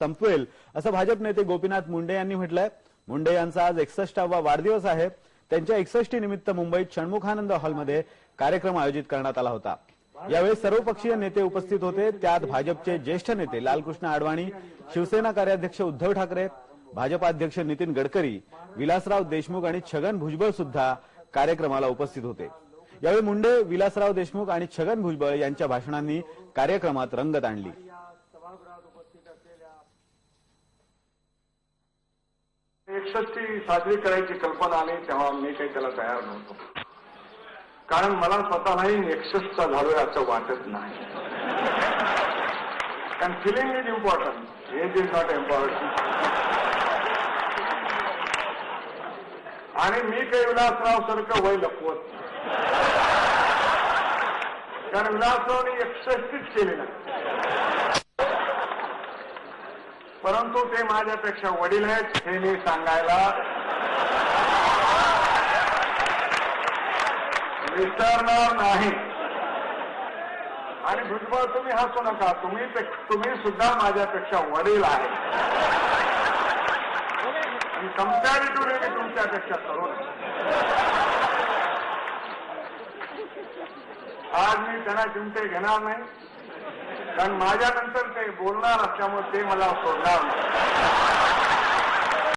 संपवेल असं भाजप नेते गोपीनाथ मुंडे यांनी म्हटलंय। मुंडे यांचा आज 61वा वाढदिवस आहे। त्यांच्या 61 निमित्त मुंबईत षण्मुखानंद हॉलमध्ये कार्यक्रम आयोजित करण्यात आला होता। यावेळी सर्वपक्षीय नेते उपस्थित होते। त्यात भाजपचे ज्येष्ठ नेते लालकृष्ण अडवाणी, शिवसेना कार्याध्यक्ष उद्धव ठाकरे, भाजप अध्यक्ष नितीन गडकरी, विलासराव देशमुख आणि छगन भुजबळ सुद्धा कार्यक्रमाला उपस्थित होते। यावेळी मुंडे, विलासराव देशमुख आणि छगन भुजबळ यांच्या भाषणांनी कार्यक्रमात रंगत आणली। एकसष्टी साजरी करायची कल्पना आली तेव्हा मी काही त्याला तयार नव्हतो, कारण मला स्वतःलाही 61चा झालोय असं वाटत नाही। कारण feeling is important, age is not important. आणि मी काही विलासराव सारखं वय लपवत नाही, कारण विलासरावने 61च केली नाही, परंतु ते माझ्यापेक्षा वडील आहेत हे मी सांगायला विसरणार नाही। आणि भुजबळ, तुम्ही हसू नका, तुम्ही सुद्धा माझ्यापेक्षा वडील आहे आणि कंपॅरेटिव्हली मी तुमच्यापेक्षा तरुण आहे। आज मी त्यांना चिमटे घेणार नाही, कारण माझ्यानंतर ते बोलणार असल्यामुळे ते मला सोडणार नाही।